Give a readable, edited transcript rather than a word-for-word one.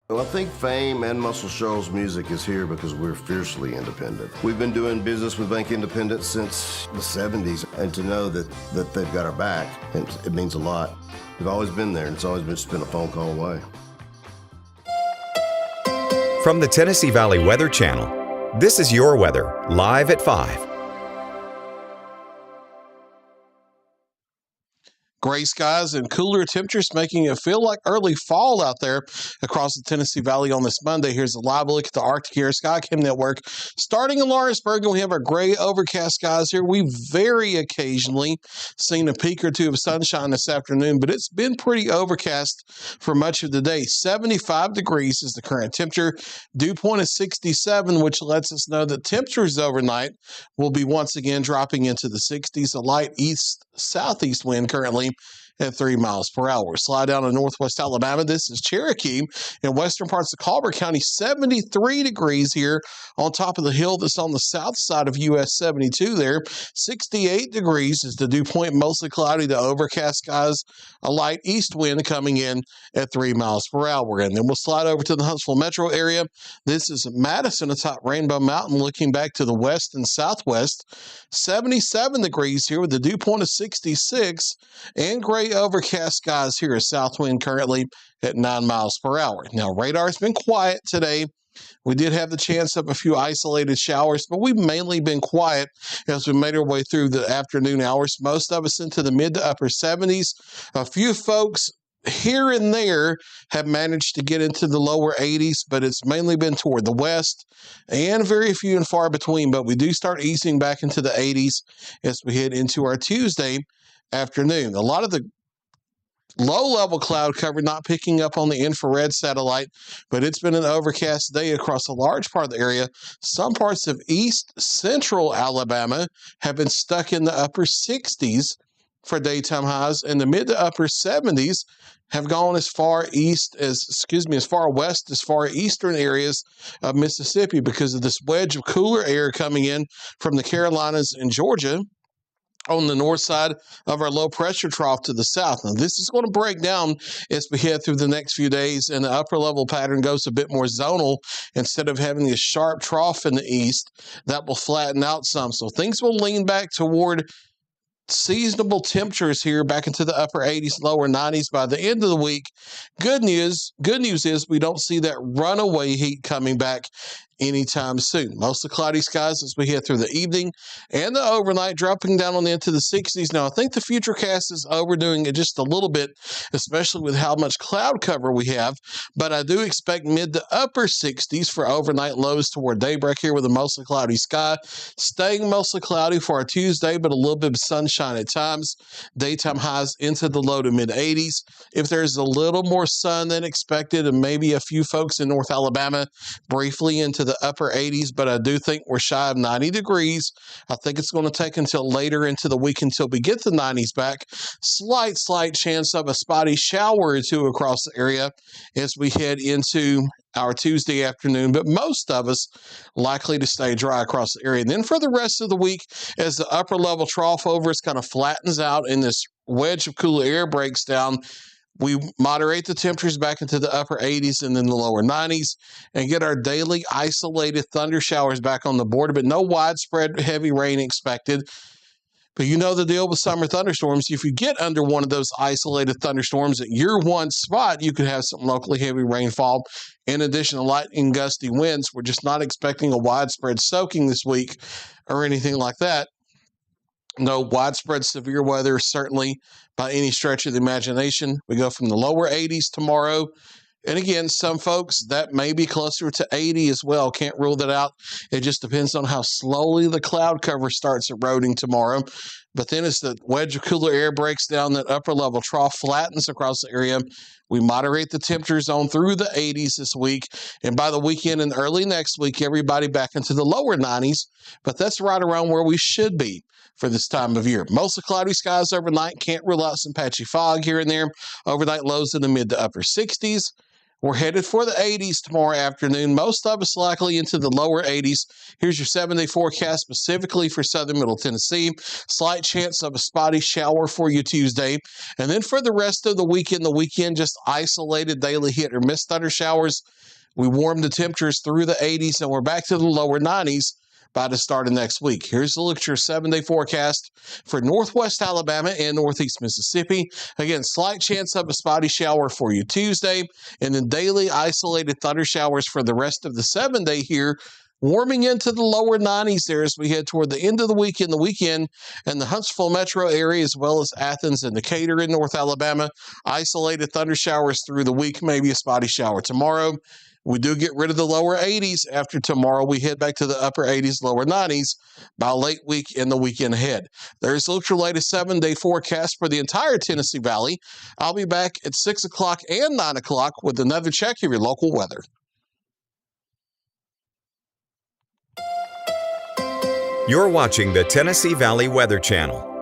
Well, I think Fame and Muscle Shoals Music is here because we're fiercely independent. We've been doing business with Bank Independent since the 70s, and to know that they've got our back, it means a lot. We've always been there, and it's always just been a phone call away. From the Tennessee Valley Weather Channel, this is your weather, live at 5. Gray skies and cooler temperatures making it feel like early fall out there across the Tennessee Valley on this Monday. Here's a live look at the Arctic Air Sky Cam Network. Starting in Lawrenceburg, we have our gray overcast skies here. We've very occasionally seen a peak or two of sunshine this afternoon, but it's been pretty overcast for much of the day. 75 degrees is the current temperature. Dew point is 67, which lets us know that temperatures overnight will be once again dropping into the 60s. A light east-southeast wind currently at 3 miles per hour. Slide down to northwest Alabama. This is Cherokee in western parts of Colbert County. 73 degrees here on top of the hill that's on the south side of US 72 there. 68 degrees is the dew point, mostly cloudy to overcast skies. A light east wind coming in at 3 miles per hour. And then we'll slide over to the Huntsville metro area. This is Madison atop Rainbow Mountain looking back to the west and southwest. 77 degrees here with the dew point of 66 and gray overcast skies here. A south wind currently at 9 miles per hour. Now, radar's been quiet today. We did have the chance of a few isolated showers, but we've mainly been quiet as we made our way through the afternoon hours. Most of us into the mid to upper 70s. A few folks here and there have managed to get into the lower 80s, but it's mainly been toward the west and very few and far between. But we do start easing back into the 80s as we head into our Tuesday afternoon. A lot of the low-level cloud cover not picking up on the infrared satellite, but it's been an overcast day across a large part of the area. Some parts of east central Alabama have been stuck in the upper 60s for daytime highs, and the mid to upper 70s have gone as far west as far eastern areas of Mississippi because of this wedge of cooler air coming in from the Carolinas and Georgia on the north side of our low pressure trough to the south. Now, this is going to break down as we head through the next few days, and the upper level pattern goes a bit more zonal. Instead of having this sharp trough in the east, that will flatten out some. So things will lean back toward seasonable temperatures here back into the upper 80s, lower 90s by the end of the week. Good news is we don't see that runaway heat coming back anytime soon. Mostly cloudy skies as we head through the evening and the overnight, dropping down on into the 60s. Now, I think the Futurecast is overdoing it just a little bit, especially with how much cloud cover we have, but I do expect mid to upper 60s for overnight lows toward daybreak here with a mostly cloudy sky, staying mostly cloudy for our Tuesday, but a little bit of sunshine at times. Daytime highs into the low to mid 80s. If there's a little more sun than expected, and maybe a few folks in North Alabama briefly into the upper 80s, but I do think we're shy of 90 degrees. I think it's going to take until later into the week until we get the 90s back. Slight chance of a spotty shower or two across the area as we head into our Tuesday afternoon, but most of us likely to stay dry across the area. And then for the rest of the week, as the upper level trough over us kind of flattens out and this wedge of cooler air breaks down, we moderate the temperatures back into the upper 80s and then the lower 90s and get our daily isolated thunder showers back on the board, but no widespread heavy rain expected. But you know the deal with summer thunderstorms. If you get under one of those isolated thunderstorms at your one spot, you could have some locally heavy rainfall. In addition to light and gusty winds, we're just not expecting a widespread soaking this week or anything like that. No widespread severe weather, certainly by any stretch of the imagination. We go from the lower 80s tomorrow. And again, some folks, that may be closer to 80 as well. Can't rule that out. It just depends on how slowly the cloud cover starts eroding tomorrow. But then as the wedge of cooler air breaks down, that upper level trough flattens across the area. We moderate the temperature zone through the 80s this week. And by the weekend and early next week, everybody back into the lower 90s. But that's right around where we should be for this time of year. Mostly cloudy skies overnight. Can't rule out some patchy fog here and there. Overnight lows in the mid to upper 60s. We're headed for the 80s tomorrow afternoon, most of us likely into the lower 80s. Here's your 7-day forecast specifically for southern Middle Tennessee. Slight chance of a spotty shower for you Tuesday. And then for the rest of the weekend, just isolated daily hit or miss thunder showers. We warm the temperatures through the 80s, and we're back to the lower 90s by the start of next week. Here's a look at your 7-day forecast for northwest Alabama and northeast Mississippi. Again, slight chance of a spotty shower for you Tuesday, and then daily isolated thunder showers for the rest of the 7-day here, warming into the lower 90s there as we head toward the end of the weekend, and the Huntsville metro area, as well as Athens and Decatur in North Alabama. Isolated thunder showers through the week, maybe a spotty shower tomorrow. We do get rid of the lower 80s after tomorrow. We head back to the upper 80s, lower 90s by late week and the weekend ahead. There's your latest 7-day forecast for the entire Tennessee Valley. I'll be back at 6 o'clock and 9 o'clock with another check of your local weather. You're watching the Tennessee Valley Weather Channel.